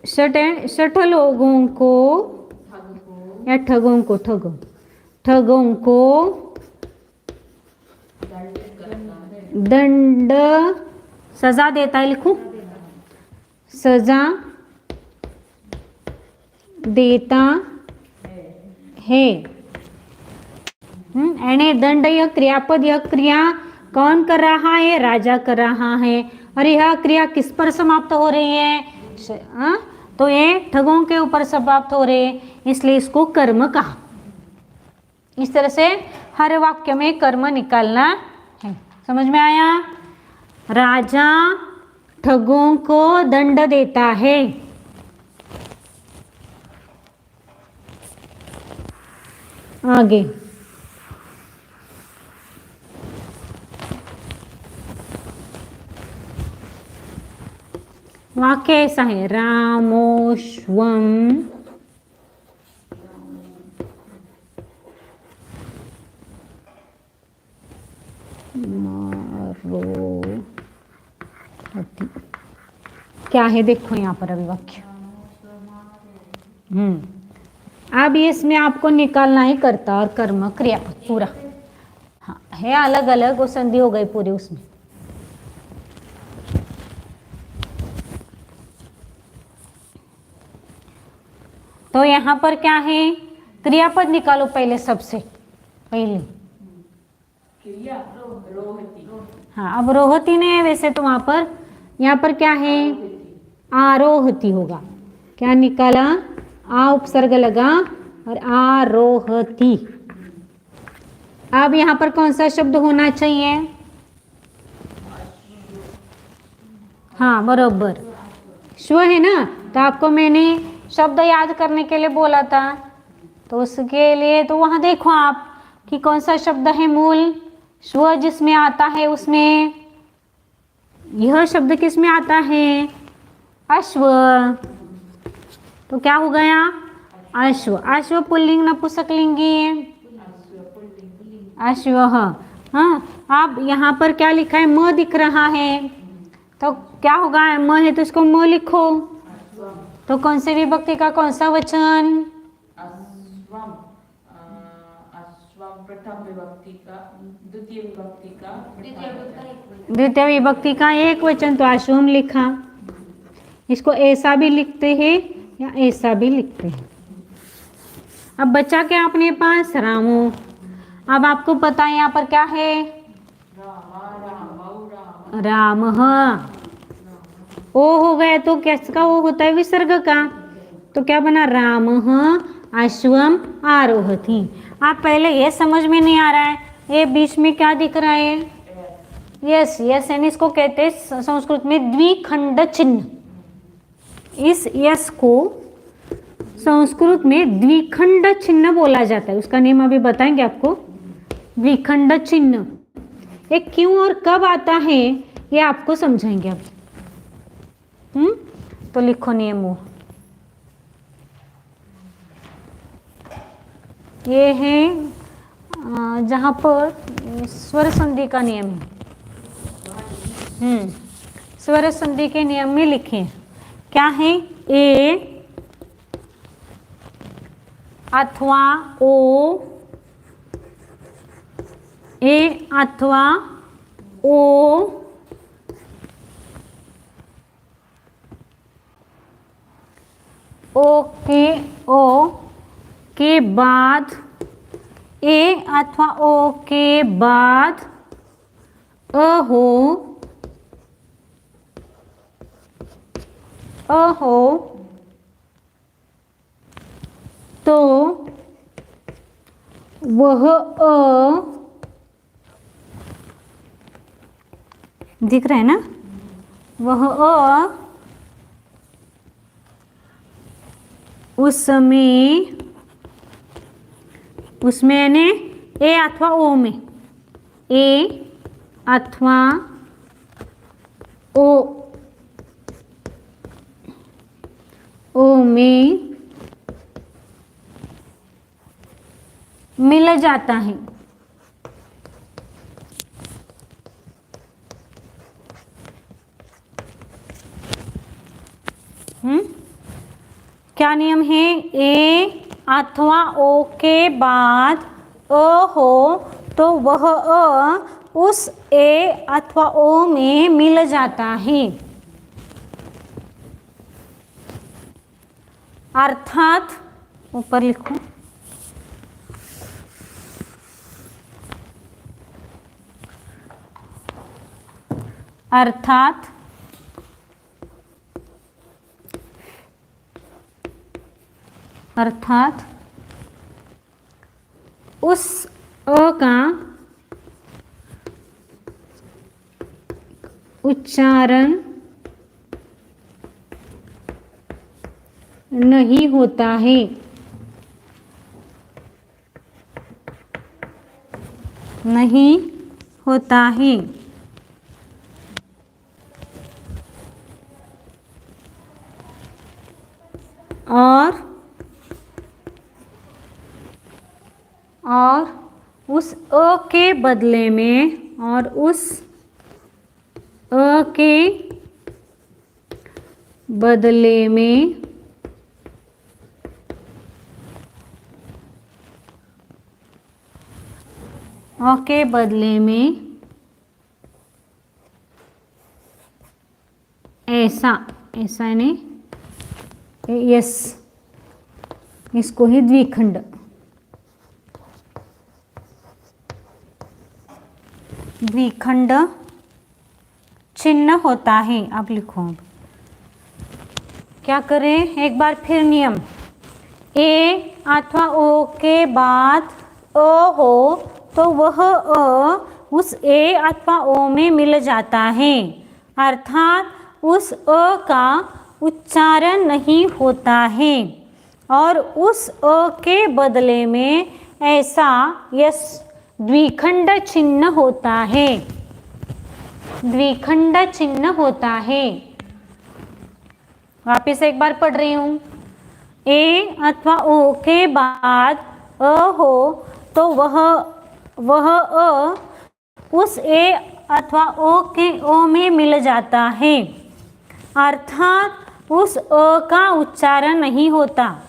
शठ लोगों को या ठगों को, ठगों को दंड, सजा देता है, लिखूं, सजा देता है। यानी दंड यह क्रियापद, यह क्रिया कौन कर रहा है? राजा कर रहा है। और यह क्रिया किस पर समाप्त हो रही है? तो ये ठगों के ऊपर समाप्त हो रही है, इसलिए इसको कर्म कहा। इस तरह से हर वाक्य में कर्म निकालना है। समझ में आया? राजा ठगों को दंड देता है। आगे वाक्य ऐसा है, रामोश्वम मारोहति। क्या है देखो यहाँ पर अभी वाक्य। अब इसमें आपको निकालना ही कर्ता और कर्म क्रियापद पूरा। हाँ है अलग अलग, वो संधि हो गई पूरी उसमें। तो यहाँ पर क्या है? क्रियापद निकालो पहले, सबसे पहले क्रिया रोहती। हाँ अब रोहती नहीं है वैसे तो वहां पर, यहाँ पर क्या है? आरोहती होगा। क्या निकाला? आ उपसर्ग लगा और आरोहती। अब यहाँ पर कौन सा शब्द होना चाहिए? हाँ बरोबर, श्व है ना। तो आपको मैंने शब्द याद करने के लिए बोला था, तो उसके लिए तो वहां देखो आप कि कौन सा शब्द है मूल। श्व जिसमें आता है उसमें यह शब्द किस में आता है? अश्व। तो क्या हो गया? अश्व। अश्व पुल्लिंग नपुंसकलिंगी? अश्व। हाँ अब यहाँ पर क्या लिखा है? म दिख रहा है, तो क्या होगा? म है तो इसको म लिखो। तो कौन से विभक्ति का कौन सा वचन? अश्वम। अश्वम प्रथम विभक्ति का, द्वितीय विभक्ति का, द्वितीय विभक्ति का एक वचन, तो अश्वम लिखा। इसको ऐसा भी लिखते हैं या ऐसा भी लिखते हैं। अब बचा क्या अपने पास? रामो। अब आपको पता है यहाँ पर क्या है? राम। ओ हो गया तो किसका ओ होता है? विसर्ग का। तो क्या बना? राम अश्वम आरोहति। आप पहले ये समझ में नहीं आ रहा है, ये बीच में क्या दिख रहा है? यस यस, यानी इसको कहते हैं संस्कृत में द्विखंड चिन्ह। इस यस को संस्कृत में द्विखंड चिन्ह बोला जाता है। उसका नियम अभी बताएंगे आपको। द्विखंड चिन्ह ये क्यों और कब आता है ये आपको समझाएंगे अब। तो लिखो नियम वो। ये है जहाँ पर स्वर संधि का नियम है। स्वर संधि के नियम में लिखे क्या है? ए अथवा ओ, ए अथवा ओ ओ के बाद, ए अथवा ओ के बाद अ हो तो वह अ दिख रहा है ना? वह अ उसमें ने ए अथवा ओ में, ए अथवा ओ में मिल जाता है। क्या नियम है? ए अथवा ओ के बाद अ हो तो वह अ उस ए अथवा ओ में मिल जाता है। अर्थात ऊपर लिखो, अर्थात उस अ का उच्चारण नहीं होता है। नहीं होता है। और उस अ के बदले में ऐसा नहीं, यस, इसको ही द्विखंड चिन्ह होता है। आप लिखो, क्या करें, एक बार फिर नियम। ए अथवा ओ के बाद अ हो तो वह अ उस ए अथवा ओ में मिल जाता है, अर्थात उस अ का उच्चारण नहीं होता है और उस अ के बदले में ऐसा यस द्विखंड चिन्ह होता है। द्विखंड चिन्ह होता है। वापिस एक बार पढ़ रही हूं। ए अथवा ओ के बाद अ हो तो वह अ उस ए अथवा ओ में मिल जाता है, अर्थात उस अ का उच्चारण नहीं होता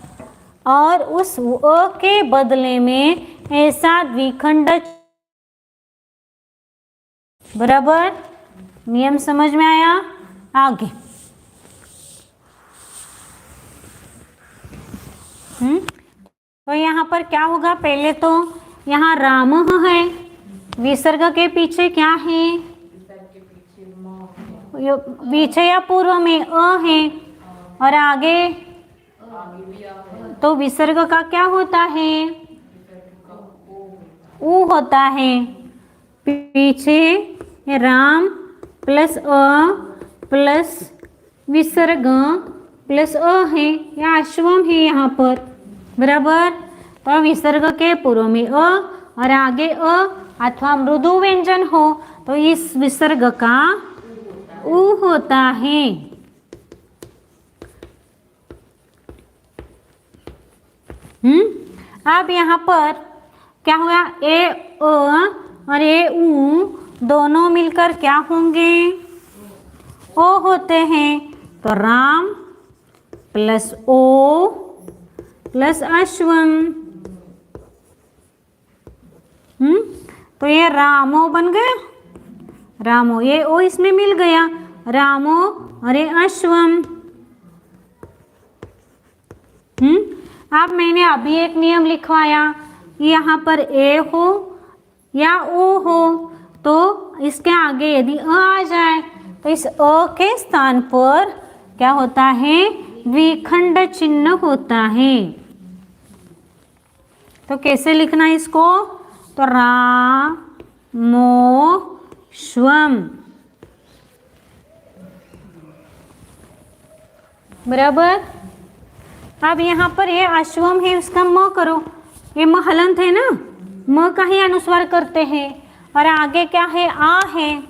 और उस अ के बदले में ऐसा द्विखंड। बराबर, नियम समझ में आया? आगे तो यहाँ पर क्या होगा, पहले तो यहाँ राम है, विसर्ग के पीछे क्या है, पीछे या पूर्व में अ है और आगे तो विसर्ग का क्या होता है, ऊ होता है। पीछे राम प्लस अ प्लस विसर्ग प्लस अ है, या अश्वम है यहाँ पर। बराबर, तो विसर्ग के पूर्व में अ और आगे अ अथवा मृदु व्यंजन हो तो इस विसर्ग का ऊ होता है। अब यहाँ पर क्या हुआ, ए अ और ए ऊ दोनों मिलकर क्या होंगे, ओ होते हैं। तो राम प्लस ओ प्लस अश्वम, तो ये रामो बन गया, रामो, ये ओ इसमें मिल गया, रामो और ये अश्वम। अब मैंने अभी एक नियम लिखवाया, यहाँ पर ए हो या ओ हो तो इसके आगे यदि अ आ जाए तो इस अ के स्थान पर क्या होता है, द्विखंड चिन्ह होता है। तो कैसे लिखना इसको, तो रामो श्वम। बराबर, अब यहाँ पर ये अश्वम है, उसका म करो, ये म हलंत है ना, म का ही अनुस्वार करते हैं और आगे क्या है, आ है,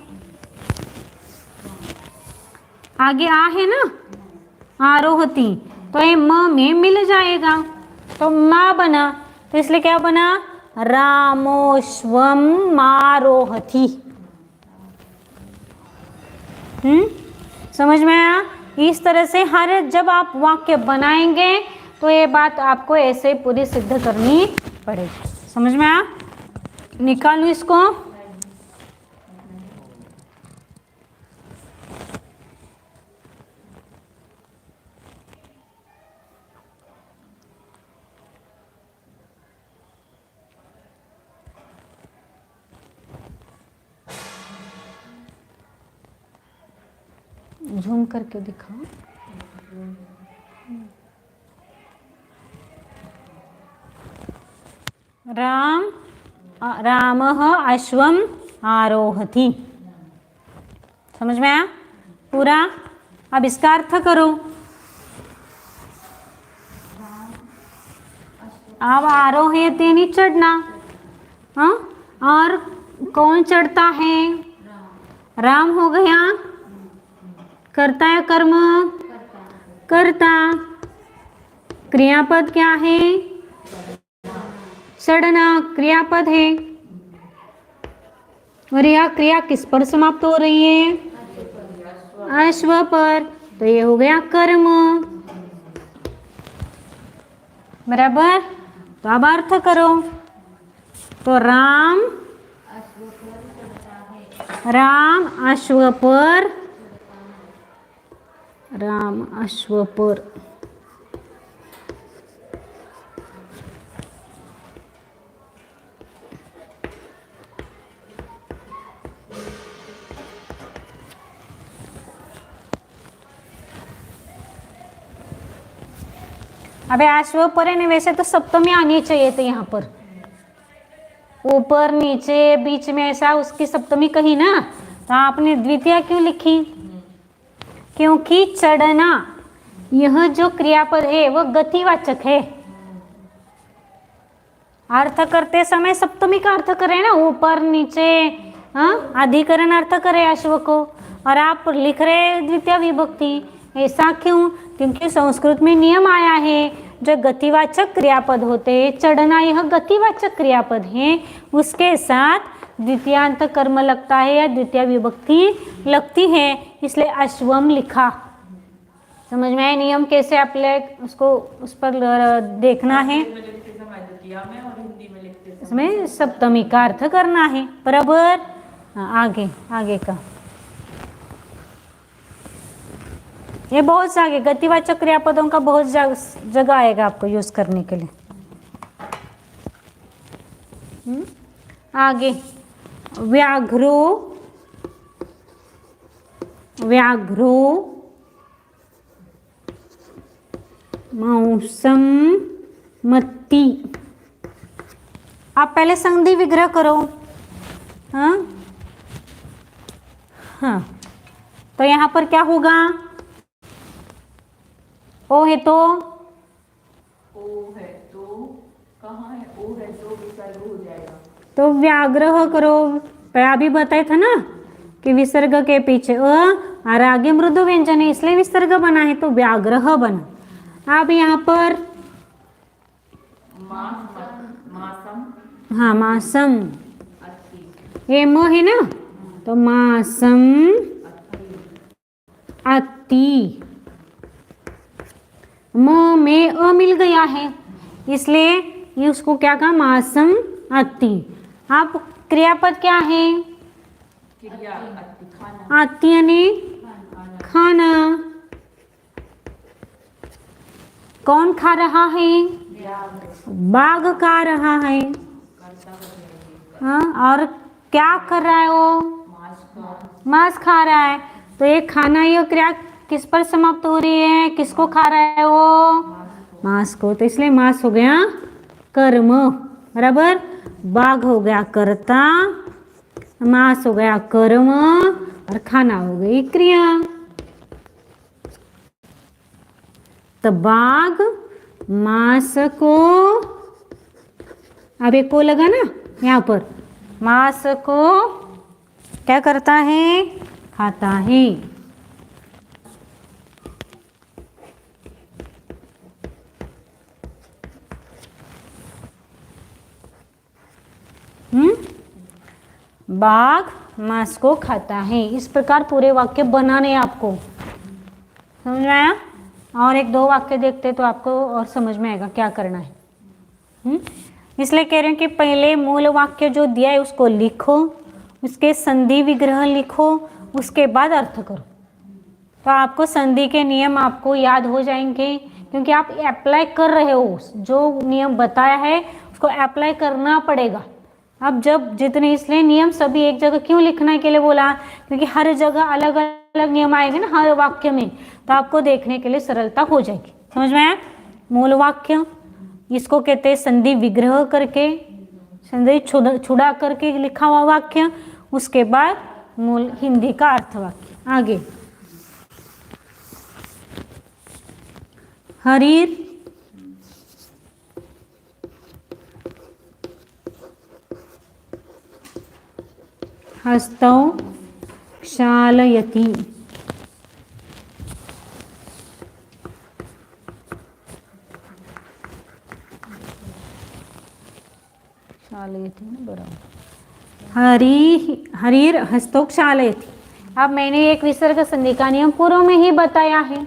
आगे आ है ना, आरोहती, तो ये म में मिल जाएगा तो मा बना, तो इसलिए क्या बना, रामोश्वम मारोहति। समझ में आया? इस तरह से हर जब आप वाक्य बनाएंगे तो ये बात आपको ऐसे पूरी सिद्ध करनी पड़ेगी। समझ में आया? निकालूं इसको, झूम करके दिखाओ। रामः अश्वम आरोहति। समझ में आया पूरा? अब इसका अर्थ करो। अब आरोहयति यानी चढ़ना। हाँ, और कौन चढ़ता है? राम हो गया। करता है कर्म? करता। क्रियापद क्या है? चढ़ना क्रियापद है। और यह क्रिया किस पर समाप्त हो रही है? अश्व पर। तो ये हो गया कर्म। बराबर? तो अब अर्थ करो। तो राम अश्व पर, राम अश्व पर। अबे अश्व पर है ना, वैसे तो सप्तमी आनी चाहिए थी यहाँ पर, ऊपर नीचे बीच में ऐसा उसकी सप्तमी कही ना, तो आपने द्वितीया क्यों लिखी? क्योंकि चढ़ना यह जो क्रियापद है वह गतिवाचक है। अर्थ करते समय सप्तमी का अर्थ करें ना, ऊपर नीचे, हाँ, अधिकरण अर्थ करे अश्व को, और आप लिख रहे द्वितीय विभक्ति। ऐसा क्यों? क्योंकि संस्कृत में नियम आया है, जो गतिवाचक क्रियापद होते, चढ़ना यह गतिवाचक क्रियापद है, उसके साथ द्वितीयांत कर्म लगता है या द्वितीय विभक्ति लगती है, इसलिए अश्वम लिखा। समझ में आया नियम कैसे अप्लाई उसको उस पर देखना है? इसमें सप्तमी का अर्थ करना है। बराबर? आगे आगे का ये बहुत से आगे गतिवाचक क्रियापदों का बहुत जगह आएगा आपको यूज करने के लिए। आगे व्याघ्रो, व्याघ्रो मौसम मत्ती। आप पहले संधि विग्रह करो। हाँ हाँ, तो यहाँ पर क्या होगा? ओ है तो कहाँ है? ओ है तो विसर्ग हो जाएगा। तो व्याग्रह करो। अभी बताया था ना कि विसर्ग के पीछे और आगे मृदु व्यंजन है, इसलिए विसर्ग बना है, तो व्याग्रह बना। अब यहाँ पर मासम, हाँ मासम, ये म है ना, तो मासम अति। म में अ मिल गया है, इसलिए ये उसको क्या कहा? मासम अति। आप क्रियापद क्या है? अति यानी खाना। कौन खा रहा है? बाघ खा रहा है। हाँ, और क्या कर रहा है वो? मांस खा रहा है। तो ये खाना, ये क्रिया किस पर समाप्त हो रही है? किसको खा रहा है वो? मांस को। तो इसलिए मांस हो गया कर्म। बराबर? बाघ हो गया कर्ता, मांस हो गया कर्म, और खाना हो गई क्रिया। तो बाघ मांस को, अब एक को लगा ना यहाँ पर, मांस को क्या करता है? खाता है। बाघ मांस को खाता है। इस प्रकार पूरे वाक्य बनाने हैं आपको। समझ में आया? और एक दो वाक्य देखते तो आपको और समझ में आएगा क्या करना है। इसलिए कह रहे हैं कि पहले मूल वाक्य जो दिया है उसको लिखो, उसके संधि विग्रह लिखो, उसके बाद अर्थ करो। तो आपको संधि के नियम आपको याद हो जाएंगे, क्योंकि आप अप्लाई कर रहे हो, जो नियम बताया है उसको अप्लाई करना पड़ेगा। अब जब जितने, इसलिए नियम सभी एक जगह क्यों लिखने के लिए बोला? क्योंकि हर जगह अलग अलग अलग नियम आएंगे ना हर वाक्य में, तो आपको देखने के लिए सरलता हो जाएगी। समझ में आया? मूल वाक्य, इसको कहते हैं संधि विग्रह करके, संधि छुड़ा करके लिखा हुआ वाक्य, उसके बाद मूल हिंदी का अर्थ वाक्य। आगे, हरीर हस्तौ क्षालयति। क्षालयति ना बराबर। हरीर हस्तौ क्षालयति। अब मैंने एक विसर्ग संधि का नियम पूर्व में ही बताया है,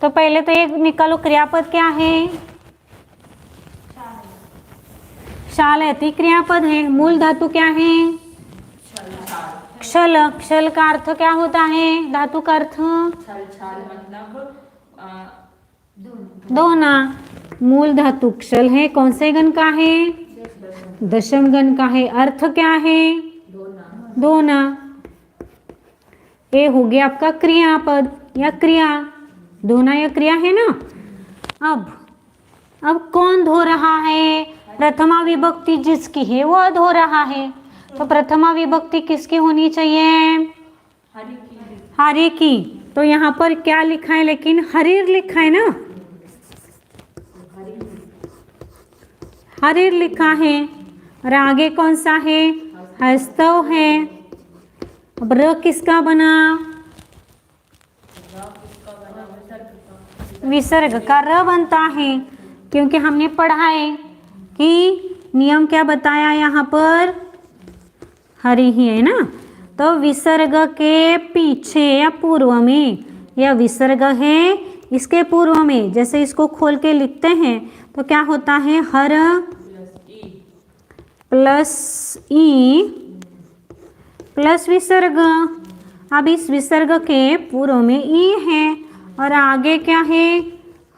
तो पहले तो एक निकालो, क्रियापद क्या है? क्षालयति क्रियापद है। मूल धातु क्या है? क्षल। क्षल का अर्थ क्या होता है? धातु का अर्थ मतलब धोना। मूल धातु क्षल है, कौन से गण का है? दशम गण का है। अर्थ क्या है? धोना। ये हो गया आपका क्रियापद या क्रिया, धोना या क्रिया है ना। अब कौन धो रहा है? प्रथमा विभक्ति जिसकी है वो धो रहा है, तो प्रथमा विभक्ति किसकी होनी चाहिए? हरि की। तो यहाँ पर क्या लिखा है? लेकिन हरीर लिखा है ना, हरीर लिखा है। और आगे कौन सा है? हस्तव है। अब र किसका बना? विसर्ग का र बनता है, क्योंकि हमने पढ़ा है कि नियम क्या बताया यहाँ पर? हरि ही है ना। तो विसर्ग के पीछे या पूर्व में, या विसर्ग है इसके पूर्व में, जैसे इसको खोल के लिखते हैं तो क्या होता है? हर प्लस ई प्लस विसर्ग। अब इस विसर्ग के पूर्व में ई है और आगे क्या है?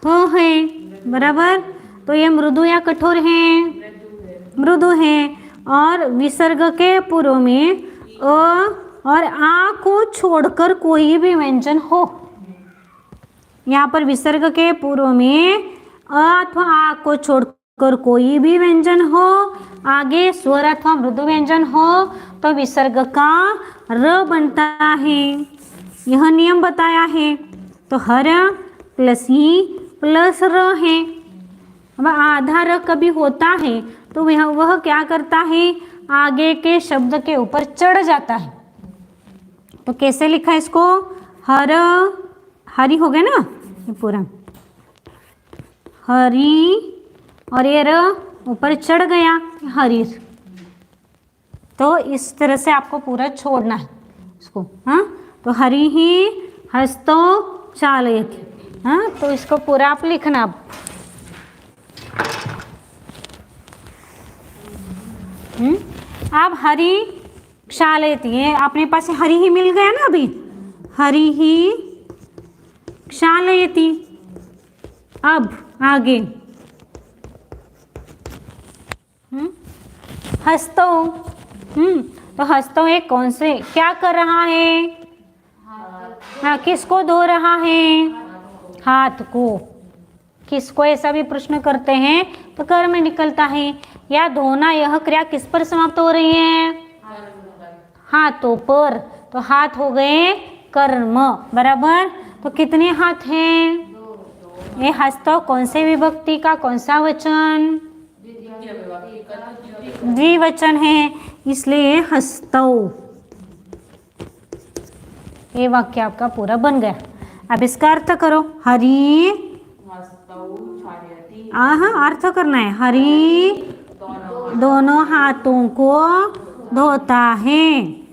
ह है, बराबर। तो ये मृदु या कठोर है? मृदु है। और विसर्ग के पूर्व में अ और आ को छोड़कर कोई भी व्यंजन हो, यहाँ पर विसर्ग के पूर्व में अ अथवा आ को छोड़कर कोई भी व्यंजन हो, आगे स्वर अथवा मृदु व्यंजन हो, तो विसर्ग का र बनता है। यह नियम बताया है। तो हर प्लस ई प्लस र है। अब आधा र कभी होता है तो वह क्या करता है? आगे के शब्द के ऊपर चढ़ जाता है। तो कैसे लिखा है इसको? हर, हरि हो गया ना ये पूरा, हरि, और ये र ऊपर चढ़ गया, हरीर। तो इस तरह से आपको पूरा छोड़ना है इसको। हाँ, तो हरि ही हस्तो चालयति। हाँ, तो इसको पूरा आप लिखना। अब हरि क्षालयति है, अपने पास हरि ही मिल गया ना अभी। हरि ही क्षालयति। अब आगे हस्तो। तो हस्तो एक कौन से, क्या कर रहा है? हाँ, किसको धो रहा है? हाथ को। किसको ऐसा भी प्रश्न करते हैं तो कर में निकलता है। या धोना यह क्रिया किस पर समाप्त हो रही है? हाथों पर। तो हाथ हो गए कर्म, बराबर। तो कितने हाथ हैं? ये हस्तो कौन से विभक्ति का कौन सा वचन? द्विवचन है, इसलिए हस्तौ। ये वाक्य आपका पूरा बन गया। अब इसका अर्थ करो। हरि, अर्थ करना है। हरि दोनों हाथों को धोता है।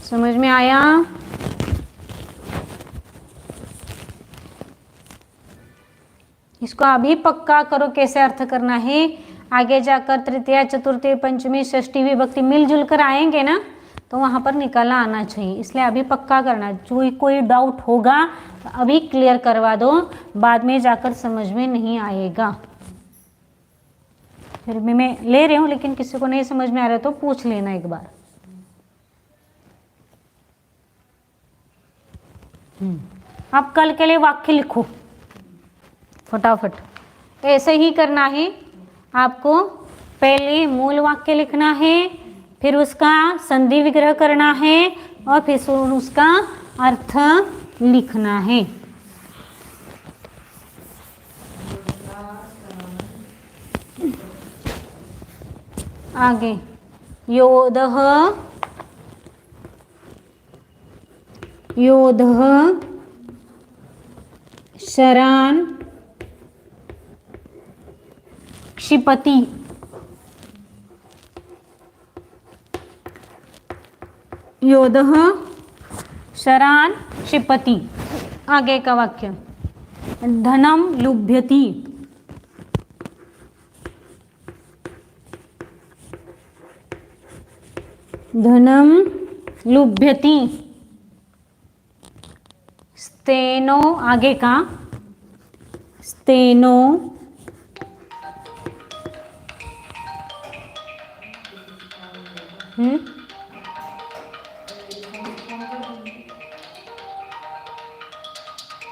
समझ में आया? इसको अभी पक्का करो कैसे अर्थ करना है। आगे जाकर तृतीया, चतुर्थी, पंचमी, षष्ठी विभक्ति मिलजुल कर आएंगे ना, तो वहाँ पर निकाला आना चाहिए, इसलिए अभी पक्का करना। जो कोई डाउट होगा तो अभी क्लियर करवा दो, बाद में जाकर समझ में नहीं आएगा। फिर भी मैं ले रही हूँ, लेकिन किसी को नहीं समझ में आ रहा तो पूछ लेना एक बार। अब कल के लिए वाक्य लिखो फटाफट। ऐसे ही करना है आपको। पहले मूल वाक्य लिखना है, फिर उसका संधि विग्रह करना है, और फिर उसका अर्थ लिखना है। आगे योधः योधः शरान् क्षिपति। योधः शरान् क्षिपति। आगे का वाक्य धनम लुभ्यति। धनम लुभ्यति। स्तेनो, आगे का स्तेनो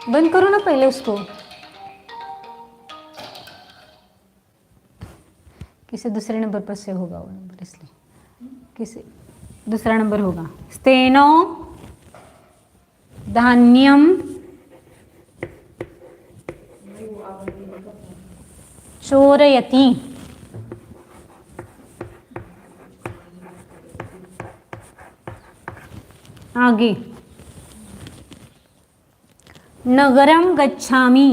बंद करो ना पहले उसको, किसी दूसरे नंबर पर सेव होगा वो नंबर, इसलिए किसी दूसरा नंबर होगा। स्तेनो धान्यम चोरयति। आगे नगरम गच्छामि।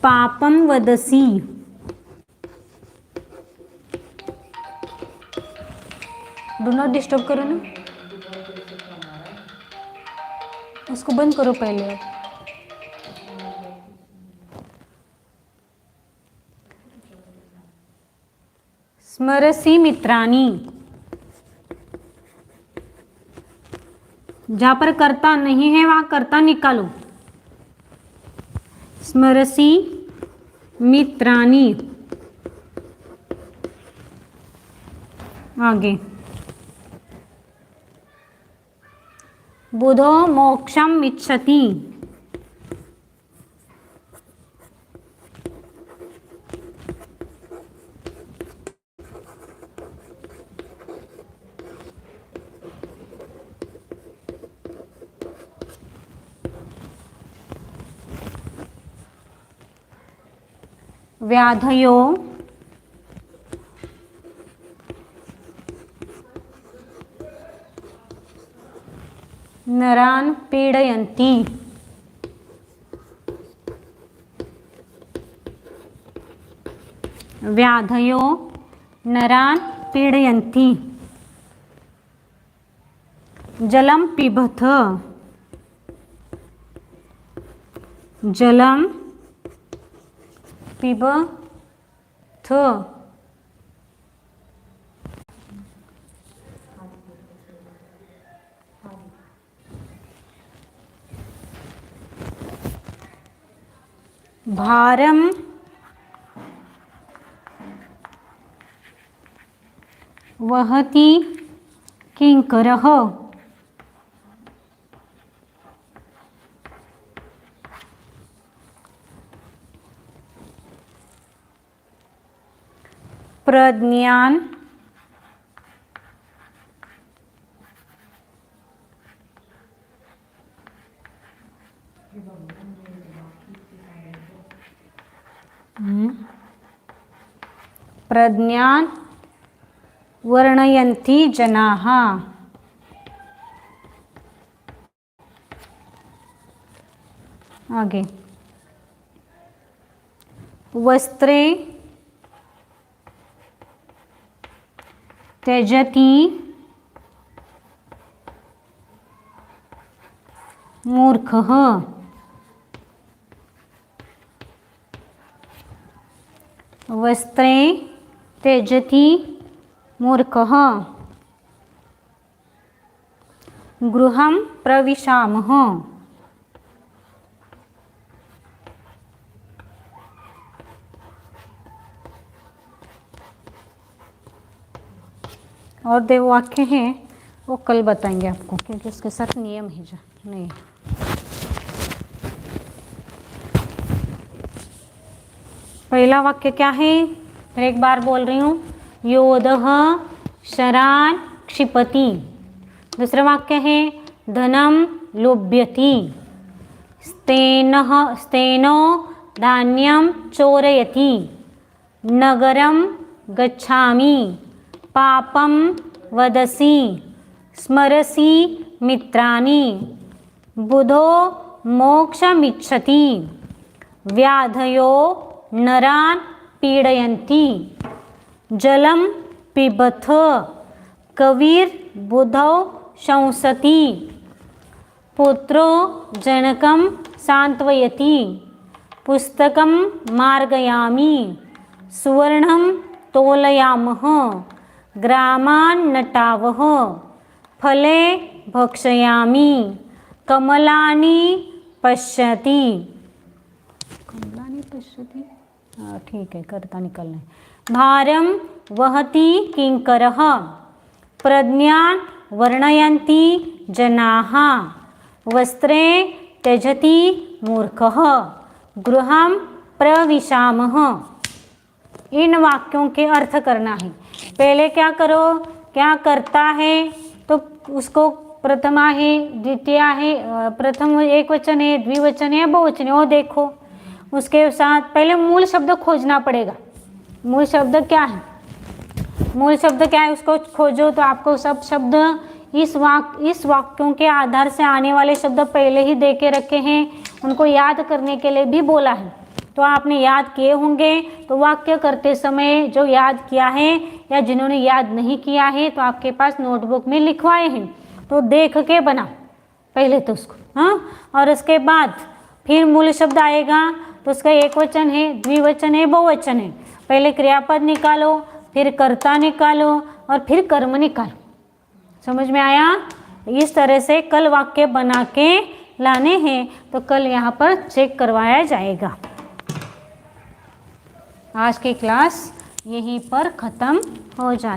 पापम वदसि। डू नॉट डिस्टर्ब करो ना, उसको बंद करो पहले। स्मरसि मित्राणि। जहां पर कर्ता नहीं है वहां कर्ता निकालो। स्मरसि मित्राणि। आगे बुधो मोक्षम इच्छति। व्याधयो नरान् पीडयन्ति। व्याधयो नरान् पीडयन्ति। जलं पिबथ। जलं पिबथ। भारम वहति किंकरः। प्रज्ञान प्रज्ञान वर्णयन्ति जनाः। आगे वस्त्रे त्यजति मूर्खः। वस्त्रे त्यजति मूर्खः गृहं प्रविशामः। और दो वाक्य हैं वो कल बताएंगे आपको, क्योंकि उसके साथ नियम है जो नहीं। पहला वाक्य क्या है, फिर एक बार बोल रही हूँ, योधः शरान् क्षिपति। दूसरा वाक्य है धनम लुभ्यति, स्तेनो धान्यम चोरयति, नगरम गच्छामि, पापम वदसि, स्मरसि मित्राणि, बुधो मोक्षमिच्छति, व्याधयो नरान् पीडयन्ति, जलं पिबथ, कविर्बुधौ शंसति, पुत्रो जनकं सांत्वयति, पुस्तकं मार्गयामि, सुवर्णं तोलयामः, ग्रामान् नटावः, फले भक्षयामि, कमलानि पश्यति। कमलानि पश्यति, हाँ ठीक है, कर्ता निकलना है। भारं वहति किंकरः, प्रज्ञान वर्णयन्ति जनाः, वस्त्रे त्यजति मूर्खः, गृहं प्रविशामः। इन वाक्यों के अर्थ करना है। पहले क्या करो, क्या करता है तो उसको प्रथमा है, द्वितीया है, प्रथम एक वचन है, द्विवचन है, बहुवचन है, वो देखो। उसके साथ पहले मूल शब्द खोजना पड़ेगा। मूल शब्द क्या है, मूल शब्द क्या है उसको खोजो। तो आपको सब शब्द इस वाक्यों के आधार से आने वाले शब्द पहले ही दे के रखे हैं, उनको याद करने के लिए भी बोला है। तो आपने याद किए होंगे, तो वाक्य करते समय जो याद किया है या जिन्होंने याद नहीं किया है तो आपके पास नोटबुक में लिखवाए हैं, तो देख के बनाओ पहले तो उसको, हाँ। और उसके बाद फिर मूल शब्द आएगा तो उसका एक वचन है, द्विवचन है, बहुवचन है। पहले क्रियापद निकालो, फिर कर्ता निकालो और फिर कर्म निकालो। समझ में आया? इस तरह से कल वाक्य बना के लाने हैं, तो कल यहाँ पर चेक करवाया जाएगा। आज की क्लास यहीं पर ख़त्म हो जाती है।